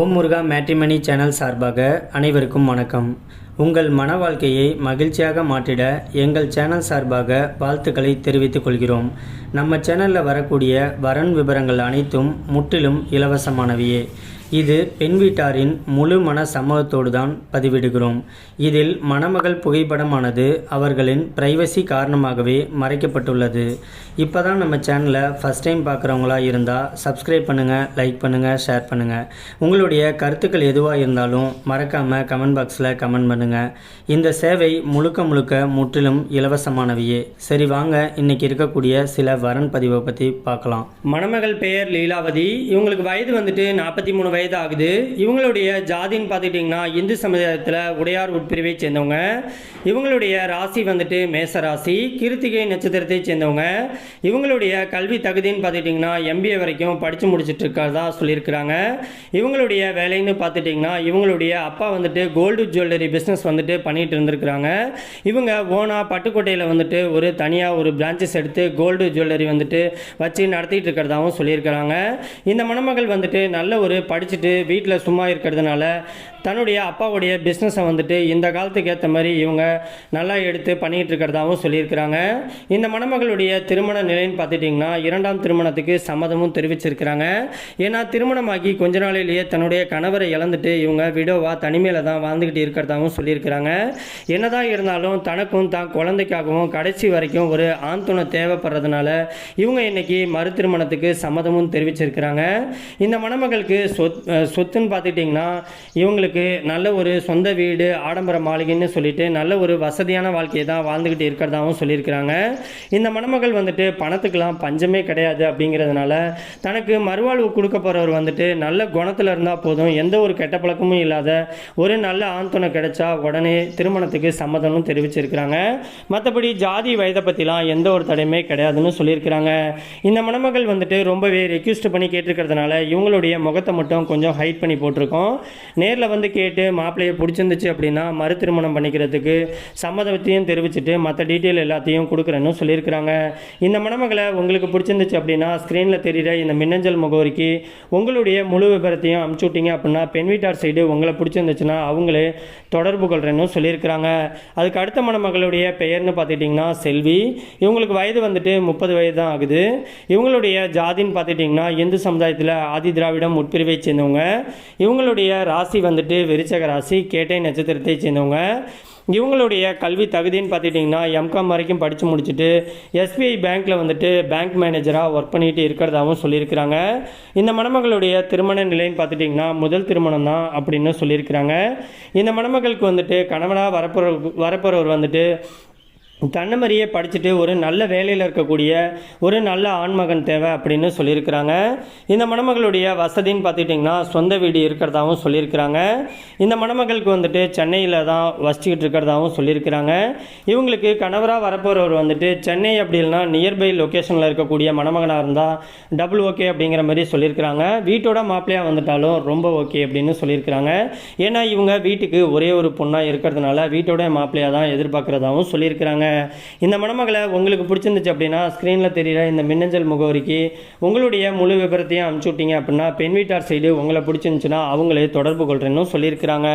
ஓம் முருகா matrimony channel சார்பாக அனைவருக்கும் வணக்கம். உங்கள் மன வாழ்க்கையை மகிழ்ச்சியாக மாற்றிட எங்கள் சேனல் சார்பாக வாழ்த்துக்களை தெரிவித்துக் கொள்கிறோம். நம்ம சேனலில் வரக்கூடிய வரன் விவரங்கள் அனைத்தும் முற்றிலும் இலவசமானவையே. இது பெண் வீட்டாரின் முழு மன சம்மதத்தோடு தான் பதிவிடுகிறோம். இதில் மணமகள் புகைப்படமானது அவர்களின் பிரைவசி காரணமாகவே மறைக்கப்பட்டுள்ளது. இப்போ தான் நம்ம சேனலை ஃபஸ்ட் டைம் பார்க்குறவங்களா இருந்தால் சப்ஸ்கிரைப் பண்ணுங்கள், லைக் பண்ணுங்கள், ஷேர் பண்ணுங்கள். உங்களுடைய கருத்துக்கள் எதுவாக இருந்தாலும் மறக்காமல் கமெண்ட் பாக்ஸில் கமெண்ட் பண்ணுங்கள். இந்த சேவை முழுக்க முற்றிலும் இலவசமானவையே. சரி வாங்க, இன்றைக்கி இருக்கக்கூடிய சில வரன் பதிவை பற்றி பார்க்கலாம். மணமகள் பெயர் லீலாவதி. இவங்களுக்கு வயது வந்துட்டு 43 வயது ஆகுது. இவங்களுடைய ஜாதின்னு பார்த்துக்கிட்டிங்கன்னா இந்து சமுதாயத்தில் உடையார் உட்பிரிவை சேர்ந்தவங்க. இவங்களுடைய ராசி வந்துட்டு மேச ராசி, கிருத்திகை நட்சத்திரத்தை சேர்ந்தவங்க. இவங்களுடைய கல்வி தகுதின்னு பார்த்துக்கிட்டிங்கன்னா MBA வரைக்கும் படித்து முடிச்சுட்டு இருக்கிறதா சொல்லியிருக்கிறாங்க. இவங்களுடைய வேலைன்னு பார்த்துட்டிங்கன்னா இவங்களுடைய அப்பா வந்துட்டு கோல்டு ஜுவல்லரி பிஸ்னஸ் வந்துட்டு பண்ணிட்டு இருந்திருக்கிறாங்க. இவங்க ஓனா பட்டுக்கோட்டையில் வந்துட்டு ஒரு தனியாக ஒரு பிரான்ச்சஸ் எடுத்து கோல்டு ஜுவல்லரி வந்துட்டு வச்சு நடத்திட்டு இருக்கிறதாகவும் சொல்லியிருக்கிறாங்க. இந்த மணமகள் வந்துட்டு நல்ல ஒரு படிச்சுட்டு வீட்டில் சும்மா இருக்கிறதுனால தன்னுடைய அப்பாவுடைய பிஸ்னஸை வந்துட்டு இந்த காலத்துக்கு ஏற்ற மாதிரி இவங்க நல்லா எடுத்து பண்ணிகிட்டு இருக்கிறதாகவும் சொல்லியிருக்கிறாங்க. இந்த மணமகளுடைய திருமண நிலைன்னு பார்த்துட்டிங்கன்னா 2ஆம் திருமணத்துக்கு சம்மதமும் தெரிவிச்சிருக்கிறாங்க. ஏன்னா திருமணமாகி கொஞ்ச நாளிலேயே தன்னுடைய கணவரை இழந்துட்டு இவங்க விடோவா தனிமையில் தான் வாழ்ந்துக்கிட்டு இருக்கிறதாகவும் சொல்லியிருக்கிறாங்க. என்னதான் இருந்தாலும் தனக்கும் தான் குழந்தைக்காகவும் கடைசி வரைக்கும் ஒரு ஆண் துணை தேவைப்படுறதுனால இவங்க இன்னைக்கு மறு திருமணத்துக்கு சம்மதமும் தெரிவிச்சிருக்கிறாங்க. இந்த மணமகளுக்கு சொத்துன்னு பார்த்துட்டிங்கன்னா இவங்களுக்கு நல்ல ஒரு சொந்த வீடு, ஆடம்பர மாளிகைன்னு சொல்லிட்டு நல்ல ஒரு வசதியான வாழ்க்கையை தான் வாழ்ந்துக்கிட்டு இருக்கிறதாகவும் சொல்லியிருக்கிறாங்க. இந்த மணமகள் வந்துட்டு பணத்துக்கெல்லாம் பஞ்சமே கிடையாது அப்படிங்கிறதுனால தனக்கு மறுவாழ்வு கொடுக்க போகிறவர் வந்துட்டு நல்ல குணத்தில் இருந்தால் போதும், எந்த ஒரு கெட்ட பழக்கமும் இல்லாத ஒரு நல்ல ஆண் துணை கிடைச்சா உடனே திருமணத்துக்கு சம்மதமும் தெரிவிச்சிருக்கிறாங்க. மற்றபடி ஜாதி வயதை பற்றிலாம் எந்த ஒரு தடையுமே கிடையாதுன்னு சொல்லியிருக்கிறாங்க. இந்த மணமகள் வந்துட்டு ரொம்பவே ரெக்யூஸ்ட் பண்ணி கேட்டிருக்கிறதுனால இவங்களுடைய முகத்தை மட்டும் கொஞ்சம் ஹைட் பண்ணி போட்டிருக்கோம். நேரில் வந்து கேட்டு மாப்பிள்ளையை பிடிச்சிருந்துச்சு அப்படின்னா மறு திருமணம் பண்ணிக்கிறதுக்கு சம்மதத்தையும் தெரிவிச்சுட்டு மற்ற டீட்டெயில் எல்லாத்தையும் கொடுக்குறேன்னு சொல்லியிருக்கிறாங்க. இந்த மணமகளை உங்களுக்கு பிடிச்சிருந்துச்சு அப்படின்னா ஸ்க்ரீனில் தெரிகிற இந்த மின்னஞ்சல் முகவரிக்கு உங்களுடைய முழு விபரத்தையும் அனுப்பிச்சு விட்டீங்க அப்படின்னா பெண் வீட்டார் சைடு உங்களை பிடிச்சிருந்துச்சுன்னா அவங்களே தொடர்பு கொள்கிறேன்னு சொல்லியிருக்கிறாங்க. அதுக்கு அடுத்த மணமகளுடைய பெயர்னு பார்த்துட்டிங்கன்னா செல்வி. இவங்களுக்கு வயது வந்துட்டு 30 வயது தான் ஆகுது. இவங்களுடைய ஜாதின்னு பார்த்துட்டிங்கன்னா இந்து சமுதாயத்தில் ஆதி திராவிடம் உட்பிரிவை சேர்ந்தவங்க. இவங்களுடைய ராசி வந்துட்டு விருச்சக ராசி, கேட்டை நட்சத்திரத்தை சேர்ந்தவங்க. இவங்களுடைய கல்வி தகுதின்னு பார்த்துட்டிங்கன்னா MCOM வரைக்கும் படித்து முடிச்சுட்டு SBI பேங்க்கில் வந்துட்டு பேங்க் மேனேஜராக ஒர்க் பண்ணிட்டு இருக்கிறதாகவும் சொல்லியிருக்கிறாங்க. இந்த மணமகளுடைய திருமண நிலைன்னு பார்த்துட்டிங்கன்னா முதல் திருமணம் தான் அப்படின்னு சொல்லியிருக்கிறாங்க. இந்த மணமகளுக்கு வந்துட்டு கணவனாக வரப்போகிறவர் வந்துட்டு தன்னை மாதிரியே படிச்சுட்டு ஒரு நல்ல வேலையில் இருக்கக்கூடிய ஒரு நல்ல ஆண்மகன் தேவை அப்படின்னு சொல்லியிருக்கிறாங்க. இந்த மணமகளுடைய வசதின்னு பார்த்துக்கிட்டிங்கன்னா சொந்த வீடு இருக்கிறதாகவும் சொல்லியிருக்கிறாங்க. இந்த மணமகளுக்கு வந்துட்டு சென்னையில் தான் வசிச்சுக்கிட்டு இருக்கிறதாகவும் சொல்லியிருக்கிறாங்க. இவங்களுக்கு கணவராக வரப்போகிறவர் வந்துட்டு சென்னை அப்படி இல்லைனா நியர்பை லொக்கேஷனில் இருக்கக்கூடிய மணமகனாக இருந்தால் டபுள் ஓகே அப்படிங்கிற மாதிரி சொல்லியிருக்கிறாங்க. வீட்டோட மாப்பிள்ளையாக வந்துட்டாலும் ரொம்ப ஓகே அப்படின்னு சொல்லியிருக்கிறாங்க. ஏன்னா இவங்க வீட்டுக்கு ஒரே ஒரு பொண்ணாக இருக்கிறதுனால வீட்டோட மாப்பிள்ளையாக தான் எதிர்பார்க்குறதாகவும் சொல்லியிருக்கிறாங்க. இந்த மணமகளை உங்களுக்கு பிடிச்சிருந்துச்சு அப்படின்னா ஸ்க்ரீனில் தெரிகிற இந்த மின்னஞ்சல் முகவரிக்கு உங்களுடைய முழு விபரத்தையும் அனுப்பிச்சு விட்டீங்க அப்படின்னா பெண் வீட்டார் சைடு உங்களை பிடிச்சிருந்துச்சுன்னா அவங்களே தொடர்பு கொள்கிறேன்னு சொல்லியிருக்கிறாங்க.